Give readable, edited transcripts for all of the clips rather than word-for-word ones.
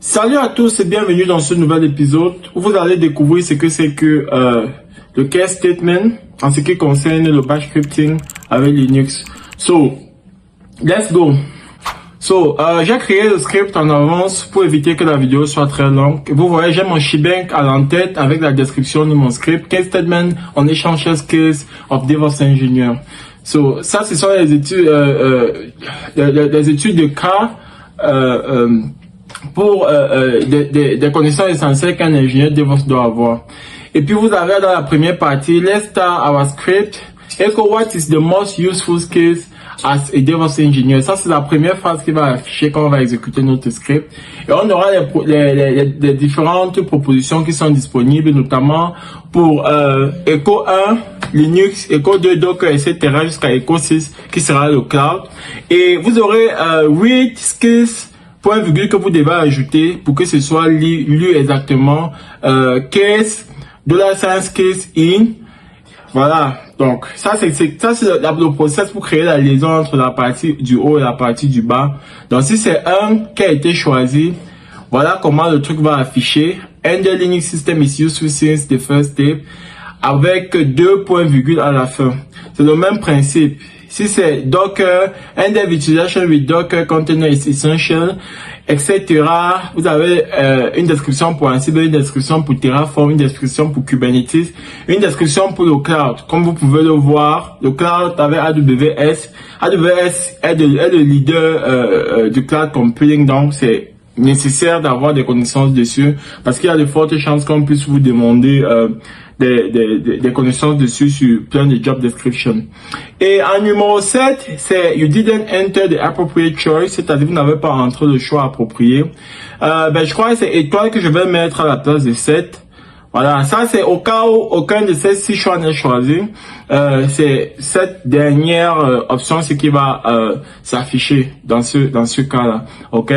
Salut à tous et bienvenue dans ce nouvel épisode où vous allez découvrir ce que c'est que le case statement en ce qui concerne le bash scripting avec Linux. So, let's go. So, j'ai créé le script en avance pour éviter que la vidéo soit très longue. Vous voyez, j'ai mon shebang à l'entête avec la description de mon script. Case statement on essential skills of DevOps engineer. So, ça, ce sont les études, les études de cas, pour des connaissances essentielles qu'un ingénieur DevOps doit avoir. Et puis vous avez dans la première partie, let's start our script. Echo what is the most useful skills as a DevOps engineer. Ça c'est la première phrase qui va afficher quand on va exécuter notre script. Et on aura les différentes propositions qui sont disponibles, notamment pour Echo 1, Linux, Echo 2, Docker, etc. jusqu'à Echo 6 qui sera le cloud. Et vous aurez 8 skills point virgule que vous devez ajouter pour que ce soit lu exactement. Case, $sign case in. Voilà. Donc, ça c'est le process pour créer la liaison entre la partie du haut et la partie du bas. Donc, si c'est un qui a été choisi, voilà comment le truc va afficher. And the Linux system is useful since the first step. Avec 2 points virgule à la fin. C'est le même principe. Si c'est Docker, and the utilization with Docker container is essential, etc. Vous avez une description pour Ansible, une description pour Terraform, une description pour Kubernetes, une description pour le cloud. Comme vous pouvez le voir, le cloud avec AWS. AWS est le leader du cloud computing, donc c'est nécessaire d'avoir des connaissances dessus parce qu'il y a de fortes chances qu'on puisse vous demander des connaissances dessus sur plein de job description. Et en numéro 7, c'est you didn't enter the appropriate choice, c'est-à-dire vous n'avez pas entré le choix approprié. Je crois que c'est étoile que je vais mettre à la place de 7. Voilà, ça c'est au cas où aucun de ces 6 choix n'est choisi. C'est cette dernière option, ce qui va s'afficher dans ce cas-là. Ok?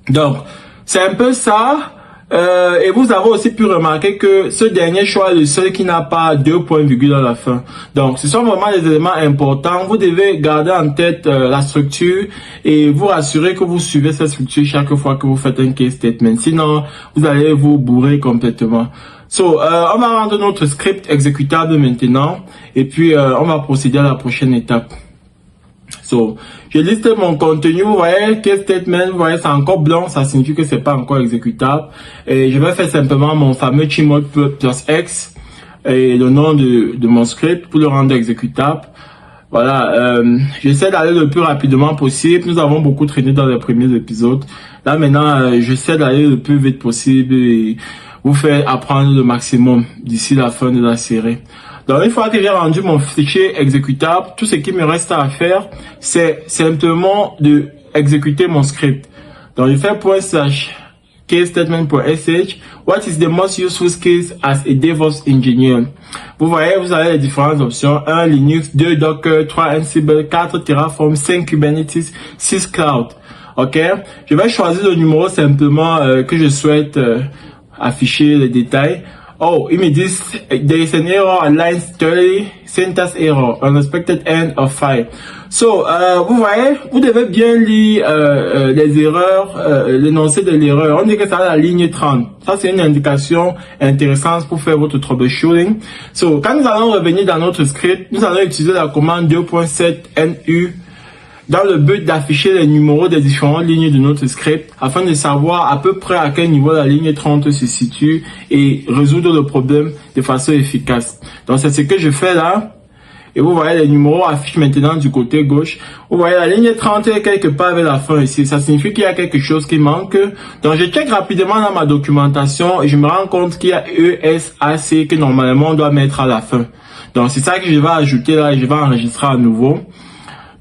Donc, c'est un peu ça. Et vous avez aussi pu remarquer que ce dernier choix est le seul qui n'a pas 2 points virgule à la fin. Donc, ce sont vraiment des éléments importants. Vous devez garder en tête la structure et vous rassurer que vous suivez cette structure chaque fois que vous faites un case statement. Sinon, vous allez vous bourrer complètement. So, on va rendre notre script exécutable maintenant et puis on va procéder à la prochaine étape. So, je liste mon contenu, vous voyez, case statement, vous voyez, c'est encore blanc, ça signifie que c'est pas encore exécutable. Et je vais faire simplement mon fameux chmod plus x et le nom de mon script pour le rendre exécutable. Voilà, j'essaie d'aller le plus rapidement possible. Nous avons beaucoup traîné dans les premiers épisodes. Là maintenant, j'essaie d'aller le plus vite possible et vous faire apprendre le maximum d'ici la fin de la série. Donc, une fois que j'ai rendu mon fichier exécutable, tout ce qui me reste à faire, c'est simplement de exécuter mon script. Donc, je fais /, casestatement.sh, what is the most useful skills as a DevOps engineer? Vous voyez, vous avez les différentes options. 1 Linux, 2 Docker, 3 Ansible, 4 Terraform, 5 Kubernetes, 6 Cloud. Ok? Je vais choisir le numéro simplement que je souhaite afficher les détails. Oh, ils me disent, there is an error at line 30, syntax error, unexpected end of file. So, vous voyez, vous devez bien lire les erreurs, l'énoncé de l'erreur. On dit que c'est à la ligne 30. Ça, c'est une indication intéressante pour faire votre troubleshooting. So, quand nous allons revenir dans notre script, nous allons utiliser la commande 2.7nu dans le but d'afficher les numéros des différentes lignes de notre script afin de savoir à peu près à quel niveau la ligne 30 se situe et résoudre le problème de façon efficace. Donc c'est ce que je fais là. Et vous voyez les numéros affichent maintenant du côté gauche. Vous voyez la ligne 30 est quelque part avec la fin ici. Ça signifie qu'il y a quelque chose qui manque. Donc je check rapidement dans ma documentation et je me rends compte qu'il y a ESAC que normalement on doit mettre à la fin. Donc c'est ça que je vais ajouter là et je vais enregistrer à nouveau.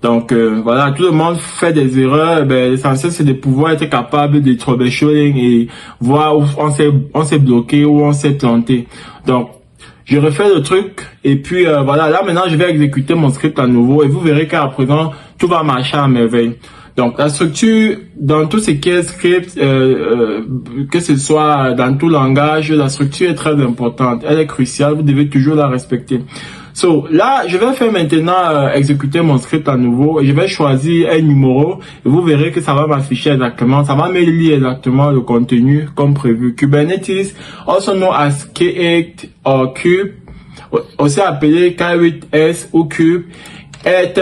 Donc voilà, tout le monde fait des erreurs. L'essentiel c'est de pouvoir être capable de troubleshooting et voir où on s'est bloqué, où on s'est planté. Donc je refais le truc et puis voilà, là maintenant je vais exécuter mon script à nouveau et vous verrez qu'à présent tout va marcher à merveille. Donc la structure dans tout ce qui est script, que ce soit dans tout langage, la structure est très importante, elle est cruciale, vous devez toujours la respecter. So, là, je vais faire maintenant exécuter mon script à nouveau et je vais choisir un numéro et vous verrez que ça va m'afficher exactement, ça va me lire exactement le contenu comme prévu. Kubernetes, also known as K8 or Kube, aussi appelé K8s ou Kube, est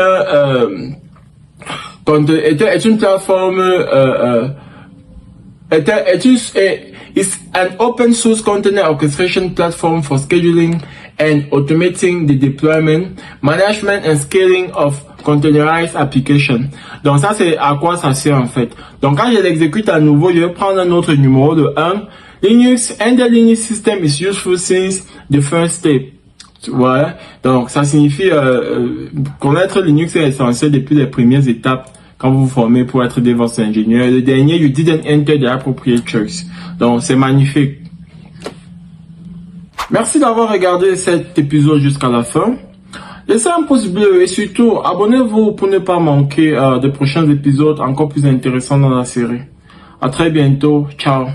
une plateforme, is an open source container orchestration platform for scheduling and automating the deployment, management and scaling of containerized applications. Donc ça c'est à quoi ça sert en fait. Donc quand je l'exécute à nouveau, je vais prendre un autre numéro de 1. Linux and the Linux system is useful since the first step. Voilà. Donc ça signifie connaître Linux est essentiel depuis les premières étapes quand vous vous formez pour être DevOps ingénieur. Le dernier, you didn't enter the appropriate choice. Donc c'est magnifique. Merci d'avoir regardé cet épisode jusqu'à la fin. Laissez un pouce bleu et surtout abonnez-vous pour ne pas manquer de prochains épisodes encore plus intéressants dans la série. À très bientôt. Ciao.